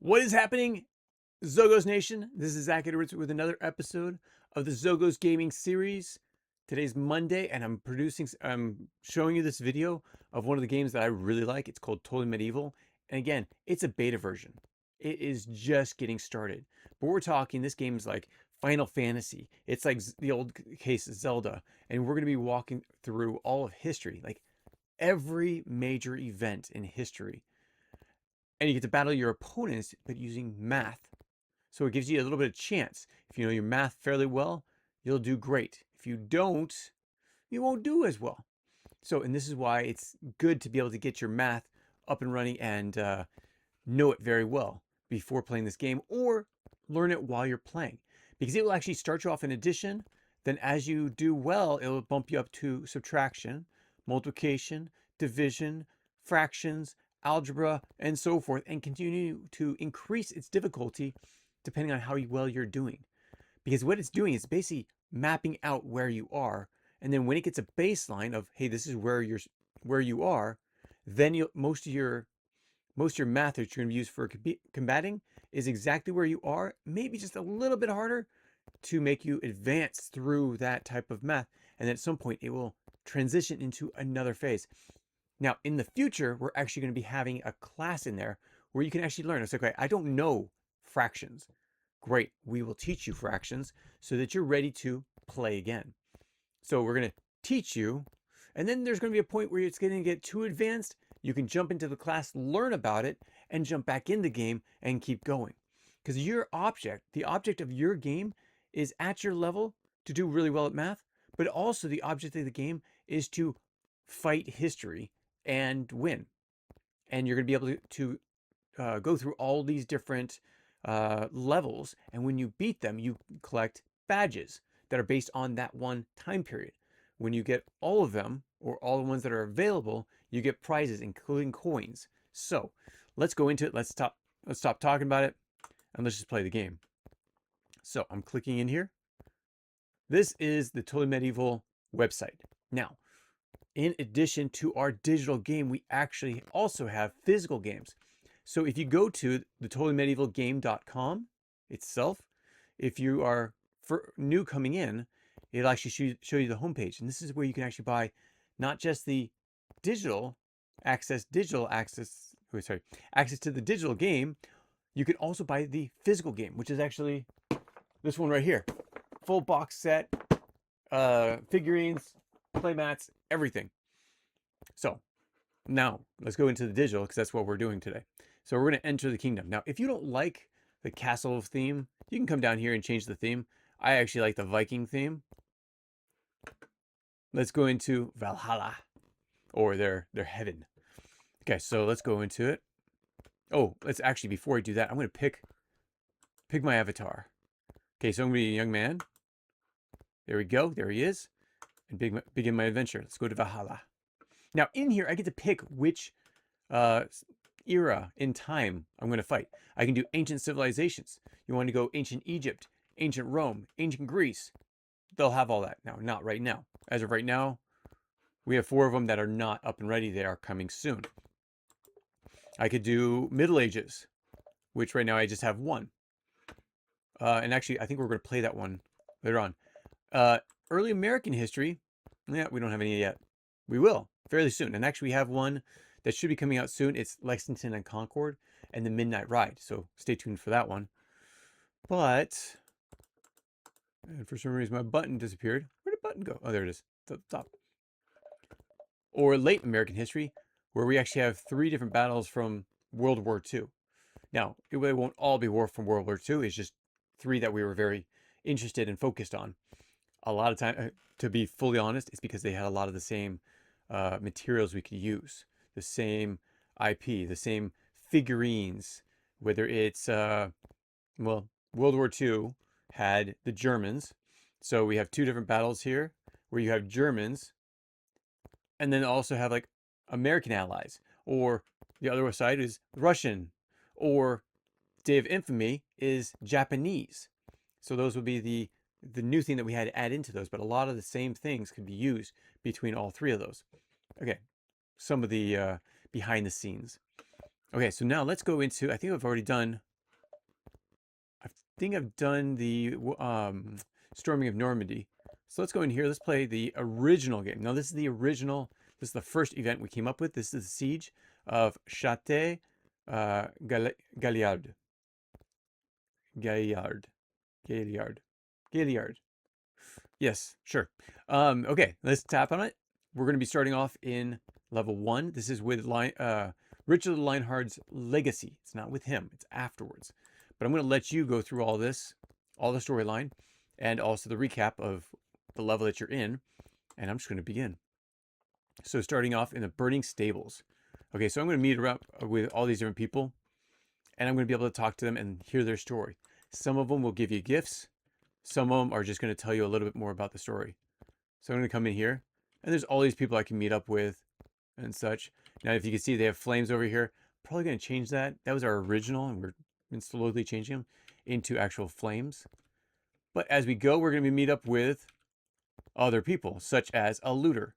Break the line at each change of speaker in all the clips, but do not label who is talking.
What is happening, Xogos Nation? This is Zach Edwards with another episode of the Xogos Gaming Series. Today's Monday, and I'm showing you this video of one of the games that I really like. It's called Totally Medieval, and again, it's a beta version. It is just getting started, but we're talking. This game is like Final Fantasy. It's like the old case Zelda, and we're going to be walking through all of history, like every major event in history, and you get to battle your opponents, but using math. So it gives you a little bit of chance. If you know your math fairly well, you'll do great. If you don't, you won't do as well. And this is why it's good to be able to get your math up and running and know it very well before playing this game, or learn it while you're playing, because it will actually start you off in addition. Then as you do well, it will bump you up to subtraction, multiplication, division, fractions, algebra, and so forth, and continue to increase its difficulty depending on how well you're doing. Because what it's doing is basically mapping out where you are, and then when it gets a baseline of, hey, this is where you are, then most of your math that you're going to use for combating is exactly where you are, maybe just a little bit harder, to make you advance through that type of math. And then at some point it will transition into another phase. Now, in the future, we're actually going to be having a class in there where you can actually learn. It's like, okay, I don't know fractions. Great, we will teach you fractions so that you're ready to play again. So we're going to teach you, and then there's going to be a point where it's going to get too advanced. You can jump into the class, learn about it, and jump back in the game and keep going. Because the object of your game is at your level to do really well at math, but also the object of the game is to fight history and win. And you're going to be able to go through all these different levels, and when you beat them, you collect badges that are based on that one time period. When you get all of them, or all the ones that are available, you get prizes, including coins. So let's go into it. Let's stop talking about it, and let's just play the game. So I'm clicking in here. This is the Totally Medieval website. Now, in addition to our digital game, we actually also have physical games. So if you go to the totallymedievalgame.com itself, if you are new coming in, it'll actually show you the homepage. And this is where you can actually buy not just the access to the digital game. You can also buy the physical game, which is actually this one right here. Full box set, figurines, playmats, everything. So now let's go into the digital, because that's what we're doing today. So we're going to enter the kingdom. Now, if you don't like the castle theme, you can come down here and change the theme. I actually like the Viking theme. Let's go into Valhalla, or their heaven. Okay, so let's go into it. Oh, let's actually, before I do that, I'm going to pick my avatar. Okay, so I'm going to be a young man. There we go. There he is. And begin my adventure. Let's go to Valhalla. Now, in here, I get to pick which era in time I'm going to fight. I can do ancient civilizations. You want to go ancient Egypt, ancient Rome, ancient Greece. They'll have all that. Now, not right now. As of right now, we have 4 of them that are not up and ready. They are coming soon. I could do Middle Ages, which right now I just have 1. And actually, I think we're going to play that one later on. Early American history. Yeah, we don't have any yet. We will fairly soon. And actually, we have one that should be coming out soon. It's Lexington and Concord and the Midnight Ride. So stay tuned for that one. But, and for some reason, my button disappeared. Where did the button go? Oh, there it is. It's at the top. Or late American history, where we actually have 3 different battles from World War II. Now, it won't all be from World War II. It's just 3 that we were very interested and focused on. A lot of time, to be fully honest, it's because they had a lot of the same materials we could use. The same IP, the same figurines, whether it's, well, World War II had the Germans. So we have 2 different battles here where you have Germans, and then also have like American allies, or the other side is Russian, or Day of Infamy is Japanese. So those would be the new thing that we had to add into those, but a lot of the same things could be used between all 3 of those. Okay, some of the behind the scenes. Okay, so now let's go into, I think I've already done think I've done the storming of Normandy. So let's go in here. Let's play the original game. Now this is the original. This is the first event we came up with. This is the siege of Château Galliard. Gaillard. Gaillard. Gaillard. Yes, sure. Okay, let's tap on it. We're going to be starting off in level 1. This is with Richard Lionheart's Legacy. It's not with him. It's afterwards. But I'm going to let you go through all this, all the storyline, and also the recap of the level that you're in. And I'm just going to begin. So starting off in the Burning Stables. Okay, so I'm going to meet around with all these different people, and I'm going to be able to talk to them and hear their story. Some of them will give you gifts. Some of them are just going to tell you a little bit more about the story. So I'm going to come in here, and there's all these people I can meet up with and such. Now, if you can see, they have flames over here. Probably going to change that. That was our original, and we're been slowly changing them into actual flames. But as we go, we're going to meet up with other people, such as a looter.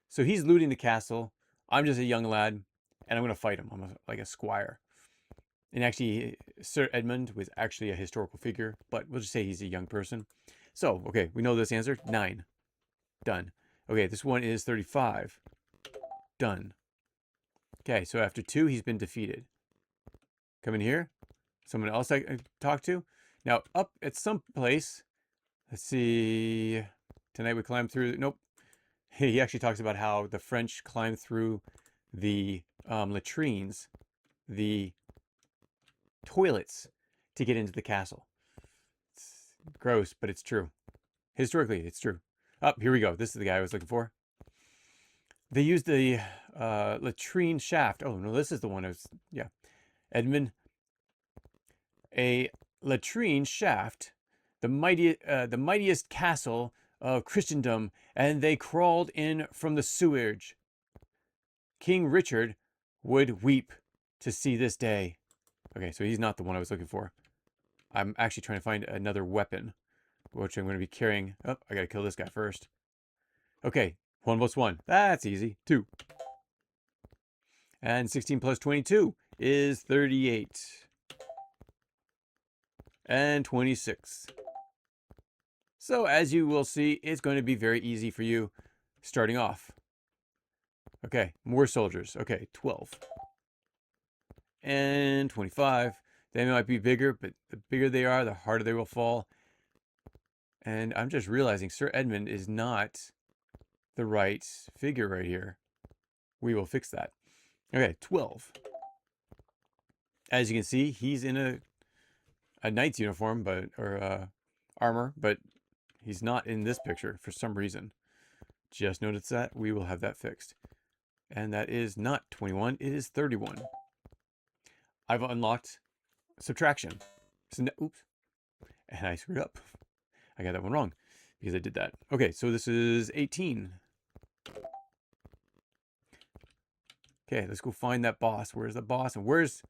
So he's looting the castle. I'm just a young lad, and I'm going to fight him. I'm like a squire. And actually, Sir Edmund was actually a historical figure, but we'll just say he's a young person. So, okay, we know this answer. 9. Done. Okay, this one is 35. Done. Okay, so after 2, he's been defeated. Come in here. Someone else I can talk to. Now, up at some place, let's see. Tonight we climb through. Nope. He actually talks about how the French climbed through the latrines, the toilets, to get into the castle. It's gross, but it's true. Historically, it's true. Oh, here we go. This is the guy I was looking for. They used the latrine shaft. Oh, no, this is the one I was... Yeah. Edmund. A latrine shaft, the mightiest castle of Christendom, and they crawled in from the sewage. King Richard would weep to see this day. Okay, so he's not the one I was looking for. I'm actually trying to find another weapon, which I'm going to be carrying. Oh, I got to kill this guy first. Okay, 1 plus 1. That's easy. 2. And 16 plus 22 is 38. And 26. So as you will see, it's going to be very easy for you starting off. Okay, more soldiers. Okay, 12. And 25. They might be bigger, but the bigger they are, the harder they will fall. And I'm just realizing Sir Edmund is not the right figure right here. We will fix that. Okay, 12. As you can see, he's in a knight's uniform, or armor, but he's not in this picture for some reason. Just notice that. We will have that fixed. And that is not 21, it is 31. I've unlocked subtraction. So, oops. And I screwed up. I got that one wrong because I did that. Okay, so this is 18. Okay, let's go find that boss. Where's the boss? And where's...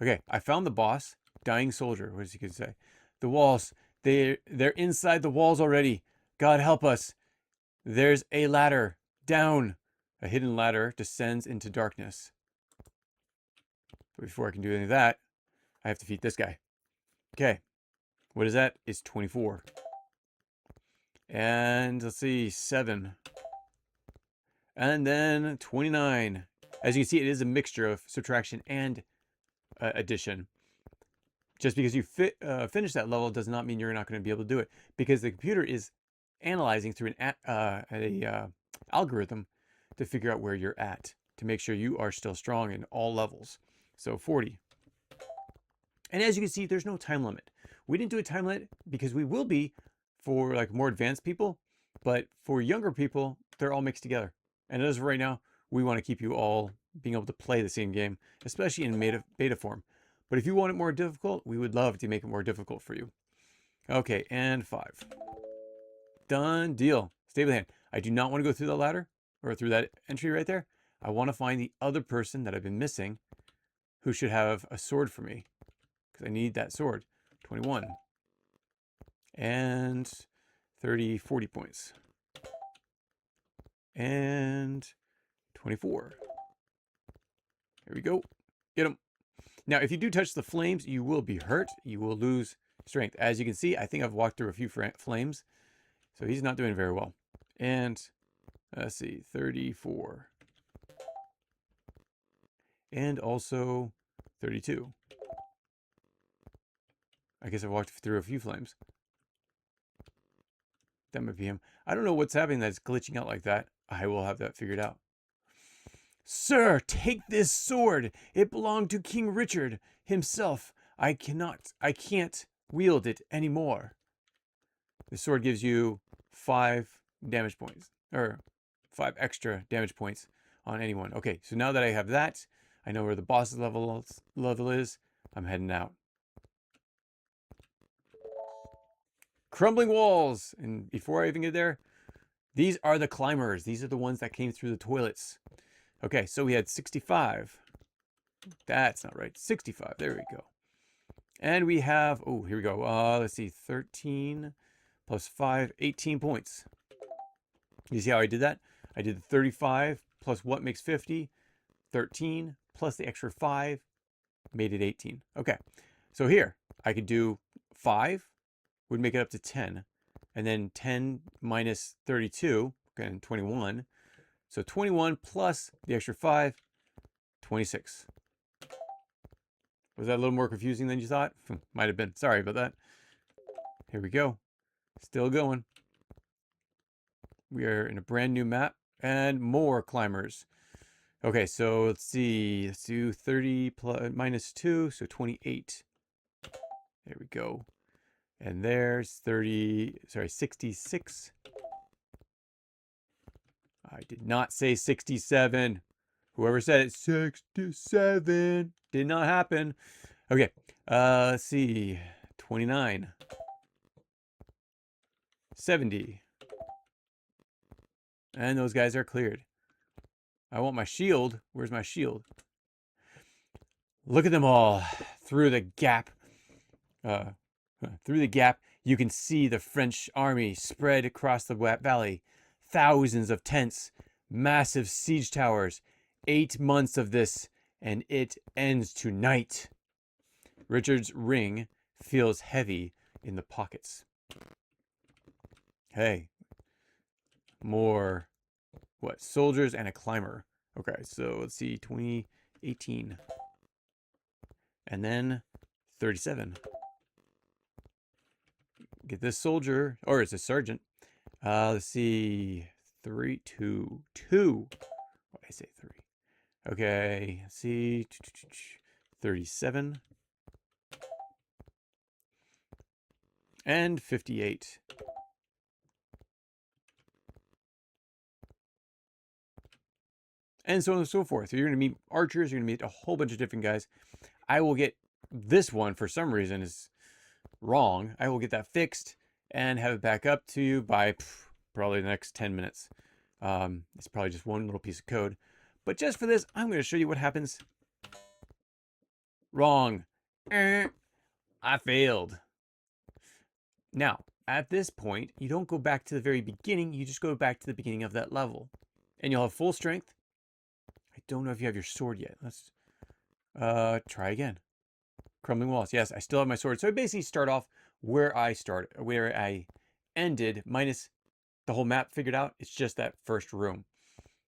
Okay, I found the boss. Dying soldier. What does he say? The walls. They're inside the walls already. God help us. There's a ladder. Down. A hidden ladder descends into darkness. But before I can do any of that, I have to defeat this guy. Okay. What is that? It's 24. And let's see, 7. And then 29. As you can see, it is a mixture of subtraction and addition. Just because you finish that level does not mean you're not going to be able to do it, because the computer is analyzing through an algorithm to figure out where you're at, to make sure you are still strong in all levels. So 40. And as you can see, there's no time limit. We didn't do a time limit because we will be for like more advanced people, but for younger people, they're all mixed together. And as of right now, we want to keep you all being able to play the same game, especially in beta form. But if you want it more difficult, we would love to make it more difficult for you. Okay, and 5. Done deal. Stay with hand. I do not want to go through the ladder or through that entry right there. I want to find the other person that I've been missing who should have a sword for me, because I need that sword. 21. And 30, 40 points. And 24. Here we go. Get him. Now, if you do touch the flames, you will be hurt. You will lose strength. As you can see, I think I've walked through a few flames, so he's not doing very well. And let's see, 34. And also 32. I guess I've walked through a few flames. That might be him. I don't know what's happening that's glitching out like that. I will have that figured out. Sir, take this sword. It belonged to King Richard himself. I can't wield it anymore. The sword gives you 5 damage points, or 5 extra damage points on anyone. Okay, so now that I have that, I know where the boss level is. I'm heading out. Crumbling walls. And before I even get there, these are the climbers. These are the ones that came through the toilets. Okay, so we had 65. That's not right. 65. There we go. And we have, oh, here we go. Let's see, 13 plus 5, 18 points. You see how I did that? I did 35 plus what makes 50? 13 plus the extra 5 made it 18. Okay, so here I could do 5 would make it up to 10, and then 10 minus 32, and 21. So 21 plus the extra 5, 26. Was that a little more confusing than you thought? Might have been. Sorry about that. Here we go. Still going. We are in a brand new map and more climbers. Okay, so let's see. Let's do 30 plus minus 2, so 28. There we go. And there's 66. I did not say 67. Whoever said it, 67. Did not happen. Okay, let's see. 29. 70. And those guys are cleared. I want my shield. Where's my shield? Look at them all through the gap. Through the gap, you can see the French army spread across the valley. Thousands of tents, massive siege towers. 8 months of this, and it ends tonight. Richard's ring feels heavy in the pockets. Hey, more, what, soldiers and a climber. Okay, so let's see, 18. And then 37. Get this soldier, or it's a sergeant. Let's see, 3, 2. Why did I say 3? Okay, let's see, 37. And 58. And so on and so forth. So you're going to meet archers, you're going to meet a whole bunch of different guys. I will get this one, for some reason, is wrong. I will get that fixed and have it back up to you by probably the next 10 minutes. It's probably just one little piece of code. But just for this, I'm going to show you what happens. Wrong. I failed. Now, at this point, you don't go back to the very beginning. You just go back to the beginning of that level. And you'll have full strength. I don't know if you have your sword yet. Let's try again. Crumbling walls. Yes, I still have my sword. So I basically start off where I ended, minus the whole map figured out. It's just that first room.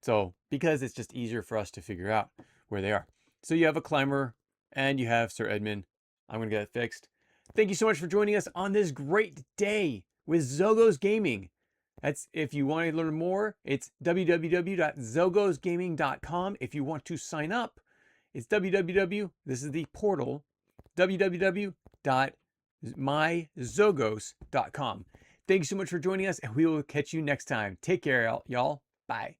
So because it's just easier for us to figure out where they are. So you have a climber and you have Sir Edmund. I'm going to get it fixed. Thank you so much for joining us on this great day with Xogos Gaming. That's, if you want to learn more, it's www.xogosgaming.com. If you want to sign up, it's this is the portal, www.myxogos.com. Thank you so much for joining us, and we will catch you next time. Take care, y'all. Bye.